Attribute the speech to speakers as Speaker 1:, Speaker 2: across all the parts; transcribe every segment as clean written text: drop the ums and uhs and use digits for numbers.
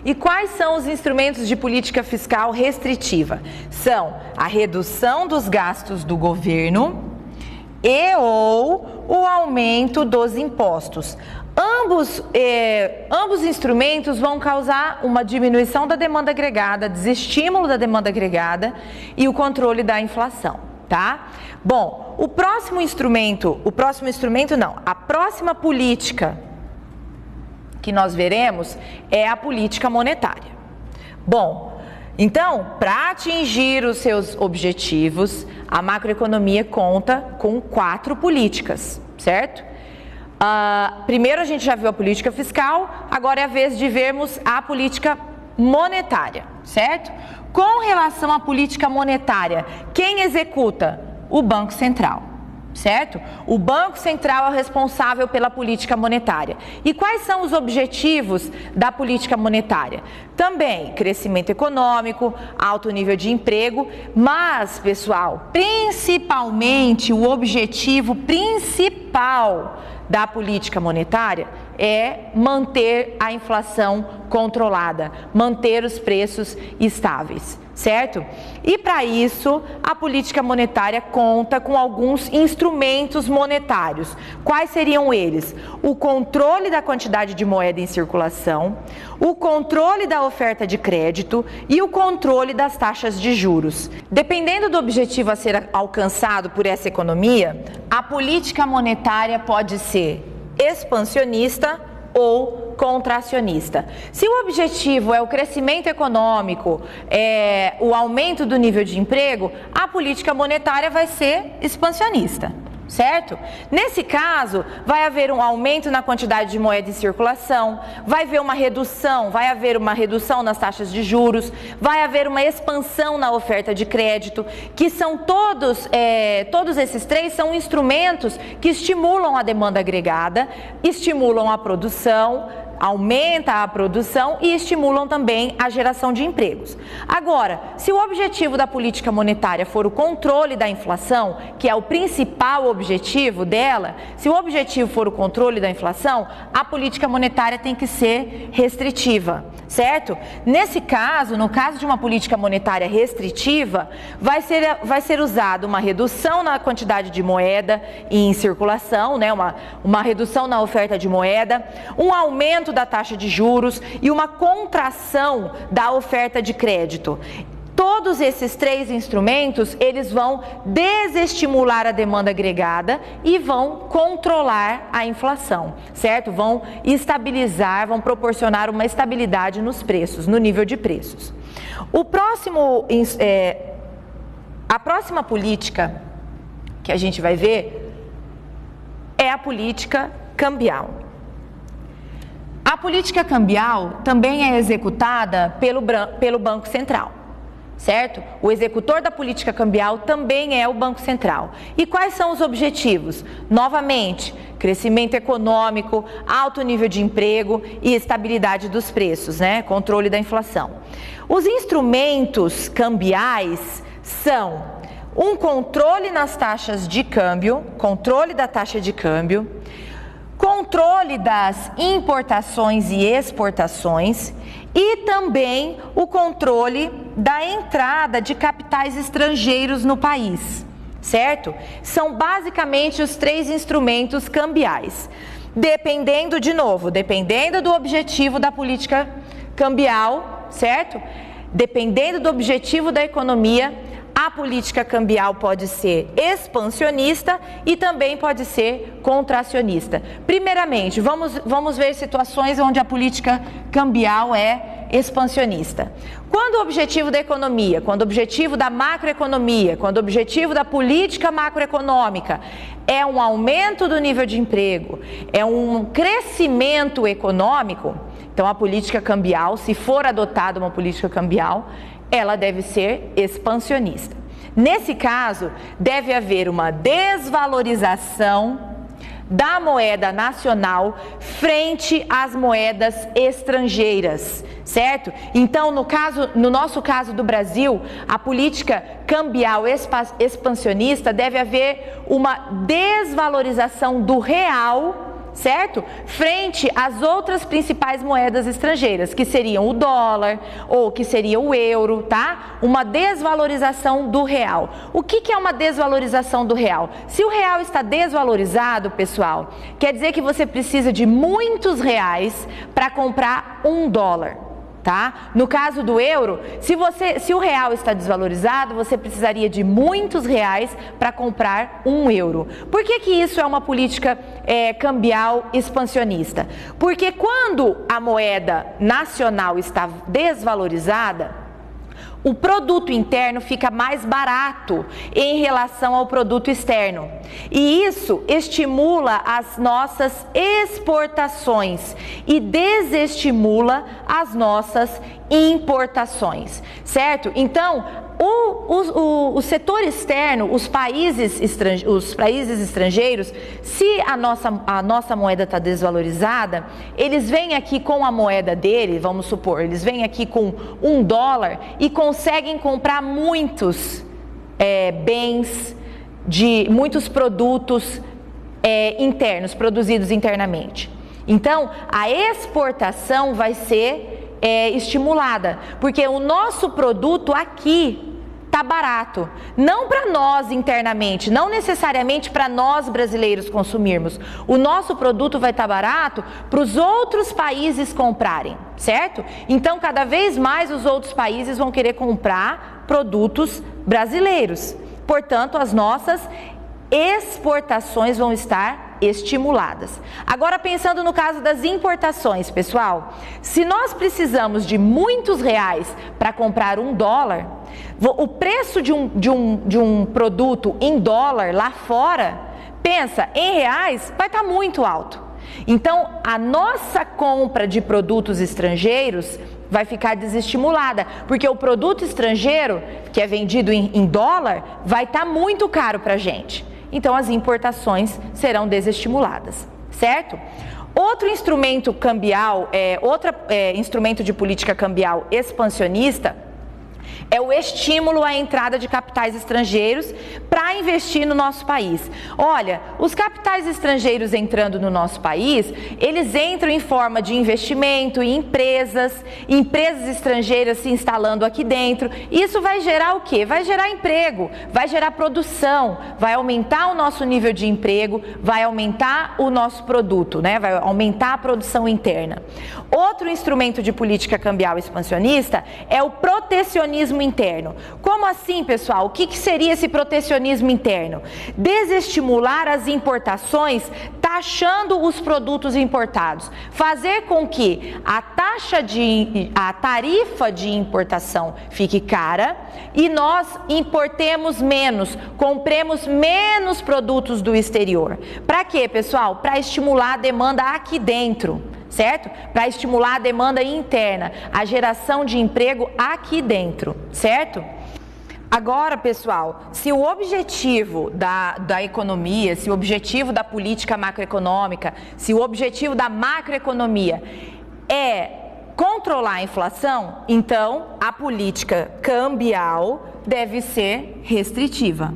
Speaker 1: E quais são os instrumentos de política fiscal restritiva? São a redução dos gastos do governo e ou o aumento dos impostos. Ambos instrumentos vão causar uma diminuição da demanda agregada, desestímulo da demanda agregada e o controle da inflação, tá? Bom, a próxima política que nós veremos é a política monetária. Bom, então, para atingir os seus objetivos, a macroeconomia conta com 4 políticas, certo? Primeiro a gente já viu a política fiscal, agora é a vez de vermos a política monetária, certo? Com relação à política monetária, quem executa? O Banco Central, certo? O Banco Central é o responsável pela política monetária. E quais são os objetivos da política monetária? Também crescimento econômico, alto nível de emprego, mas, pessoal, principalmente o objetivo principal da política monetária é manter a inflação controlada, manter os preços estáveis, certo? E para isso, a política monetária conta com alguns instrumentos monetários. Quais seriam eles? O controle da quantidade de moeda em circulação, o controle da oferta de crédito e o controle das taxas de juros. Dependendo do objetivo a ser alcançado por essa economia, a política monetária pode ser expansionista ou contracionista. Se o objetivo é o crescimento econômico, o aumento do nível de emprego, a política monetária vai ser expansionista, certo? Nesse caso, vai haver um aumento na quantidade de moeda em circulação, vai haver uma redução nas taxas de juros, vai haver uma expansão na oferta de crédito, que são todos esses 3 são instrumentos que estimulam a demanda agregada, estimulam a produção, aumenta a produção e estimulam também a geração de empregos. Agora, se o objetivo da política monetária for o controle da inflação, que é o principal objetivo dela, se o objetivo for o controle da inflação, a política monetária tem que ser restritiva, certo? Nesse caso, no caso de uma política monetária restritiva, vai ser usada uma redução na quantidade de moeda em circulação, né? Uma redução na oferta de moeda, um aumento da taxa de juros e uma contração da oferta de crédito. Todos esses 3 instrumentos, eles vão desestimular a demanda agregada e vão controlar a inflação, certo? Vão estabilizar, vão proporcionar uma estabilidade nos preços, no nível de preços. A próxima política que a gente vai ver é a política cambial. A política cambial também é executada pelo Banco Central, certo? O executor da política cambial também é o Banco Central. E quais são os objetivos? Novamente, crescimento econômico, alto nível de emprego e estabilidade dos preços, né? Controle da inflação. Os instrumentos cambiais são um controle nas taxas de câmbio, controle da taxa de câmbio, controle das importações e exportações e também o controle da entrada de capitais estrangeiros no país, certo? São basicamente os 3 instrumentos cambiais. Dependendo do objetivo da política cambial, certo? Dependendo do objetivo da economia, a política cambial pode ser expansionista e também pode ser contracionista. Primeiramente, vamos ver situações onde a política cambial é expansionista. Quando o objetivo da economia, quando o objetivo da macroeconomia, quando o objetivo da política macroeconômica é um aumento do nível de emprego, é um crescimento econômico, então a política cambial, se for adotada uma política cambial, ela deve ser expansionista. Nesse caso, deve haver uma desvalorização da moeda nacional frente às moedas estrangeiras, certo? Então, no nosso caso do Brasil, a política cambial expansionista deve haver uma desvalorização do real, certo? Frente às outras principais moedas estrangeiras, que seriam o dólar ou que seria o euro, tá? Uma desvalorização do real. O que é uma desvalorização do real? Se o real está desvalorizado, pessoal, quer dizer que você precisa de muitos reais para comprar um dólar. Tá? No caso do euro, se o real está desvalorizado, você precisaria de muitos reais para comprar um euro. Por que isso é uma política cambial expansionista? Porque quando a moeda nacional está desvalorizada, o produto interno fica mais barato em relação ao produto externo. E isso estimula as nossas exportações e desestimula as nossas importações, certo? Então, o setor externo, os países estrangeiros, se a nossa moeda está desvalorizada, eles vêm aqui com a moeda dele, vamos supor, eles vêm aqui com um dólar e conseguem comprar muitos bens, muitos produtos internos, produzidos internamente. Então, a exportação vai ser estimulada, porque o nosso produto aqui está barato, não para nós internamente, não necessariamente para nós brasileiros consumirmos. O nosso produto vai estar barato para os outros países comprarem, certo? Então, cada vez mais os outros países vão querer comprar produtos brasileiros. Portanto, as nossas exportações vão estar estimuladas. Agora, pensando no caso das importações, pessoal, se nós precisamos de muitos reais para comprar um dólar, o preço de um produto em dólar lá fora, pensa, em reais, vai estar muito alto. Então, a nossa compra de produtos estrangeiros vai ficar desestimulada, porque o produto estrangeiro, que é vendido em dólar, vai estar muito caro para a gente. Então, as importações serão desestimuladas, certo? Outro instrumento cambial, instrumento de política cambial expansionista é o estímulo à entrada de capitais estrangeiros para investir no nosso país. Olha, os capitais estrangeiros entrando no nosso país, eles entram em forma de investimento em empresas estrangeiras se instalando aqui dentro. Isso vai gerar o quê? Vai gerar emprego, vai gerar produção, vai aumentar o nosso nível de emprego, vai aumentar o nosso produto, né? Vai aumentar a produção interna. Outro instrumento de política cambial expansionista é o protecionismo interno. Como assim, pessoal? O que seria esse protecionismo interno? Desestimular as importações taxando os produtos importados. Fazer com que a tarifa de importação fique cara e nós importemos menos, compremos menos produtos do exterior. Para quê, pessoal? Para estimular a demanda aqui dentro. Certo? Para estimular a demanda interna, a geração de emprego aqui dentro, certo? Agora, pessoal, se o objetivo da economia, se o objetivo da política macroeconômica, se o objetivo da macroeconomia é controlar a inflação, então a política cambial deve ser restritiva.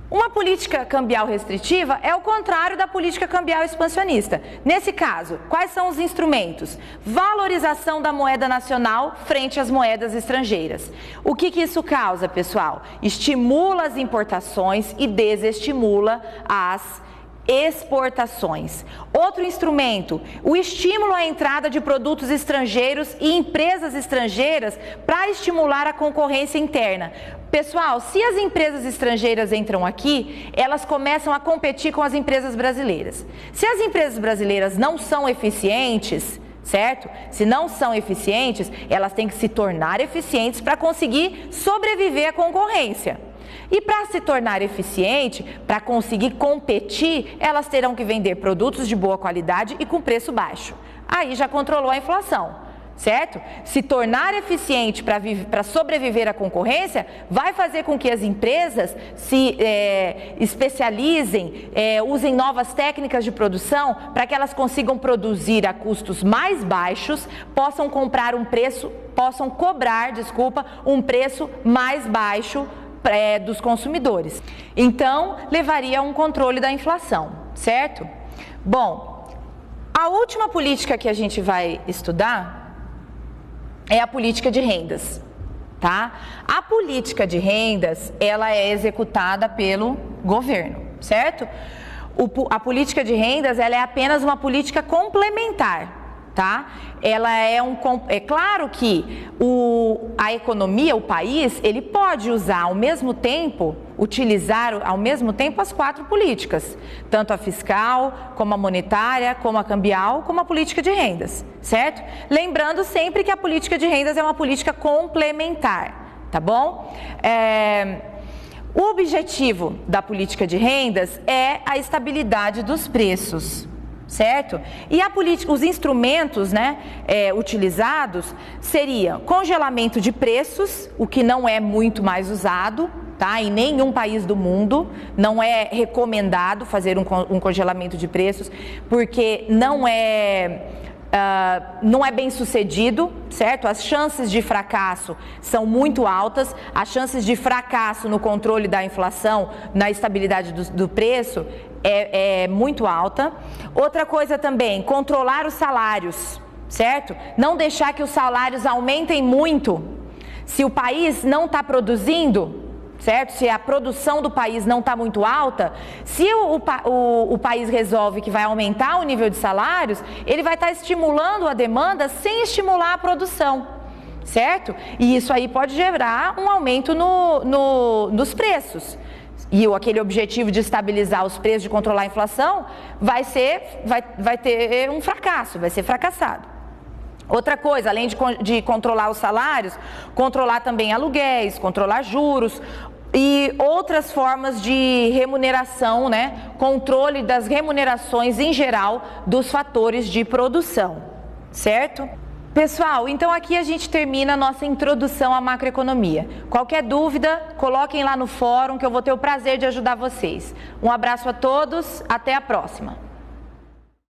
Speaker 1: Uma política cambial restritiva é o contrário da política cambial expansionista. Nesse caso, quais são os instrumentos? Valorização da moeda nacional frente às moedas estrangeiras. O que isso causa, pessoal? Estimula as importações e desestimula as exportações. Outro instrumento, o estímulo à entrada de produtos estrangeiros e empresas estrangeiras para estimular a concorrência interna. Pessoal, se as empresas estrangeiras entram aqui, elas começam a competir com as empresas brasileiras. Se as empresas brasileiras não são eficientes, certo? Se não são eficientes, elas têm que se tornar eficientes para conseguir sobreviver à concorrência. E para se tornar eficiente, para conseguir competir, elas terão que vender produtos de boa qualidade e com preço baixo. Aí já controlou a inflação, certo? Se tornar eficiente para sobreviver à concorrência, vai fazer com que as empresas se especializem, usem novas técnicas de produção para que elas consigam produzir a custos mais baixos, possam cobrar um preço mais baixo dos consumidores. Então, levaria a um controle da inflação, certo? Bom, A última política que a gente vai estudar é a política de rendas, tá? A política de rendas, ela é executada pelo governo, certo? A política de rendas, ela é apenas uma política complementar, tá? Ela é claro que a economia, o país, ele pode utilizar ao mesmo tempo as 4 políticas, tanto a fiscal, como a monetária, como a cambial, como a política de rendas, certo? Lembrando sempre que a política de rendas é uma política complementar, tá bom? O objetivo da política de rendas é a estabilidade dos preços, certo? E os instrumentos, né, utilizados seriam congelamento de preços, o que não é muito mais usado, tá? Em nenhum país do mundo não é recomendado fazer um congelamento de preços, porque não é bem sucedido, certo? As chances de fracasso são muito altas, as chances de fracasso no controle da inflação, na estabilidade do preço, é muito alta. Outra coisa também, controlar os salários, certo? Não deixar que os salários aumentem muito. Se o país não está produzindo, certo? Se a produção do país não está muito alta, se o país resolve que vai aumentar o nível de salários, ele vai estar estimulando a demanda sem estimular a produção, certo? E isso aí pode gerar um aumento nos preços. E aquele objetivo de estabilizar os preços, de controlar a inflação, vai ter um fracasso, vai ser fracassado. Outra coisa, além de controlar os salários, controlar também aluguéis, controlar juros e outras formas de remuneração, né? Controle das remunerações em geral dos fatores de produção, certo? Pessoal, então aqui a gente termina a nossa introdução à macroeconomia. Qualquer dúvida, coloquem lá no fórum que eu vou ter o prazer de ajudar vocês. Um abraço a todos, até a próxima!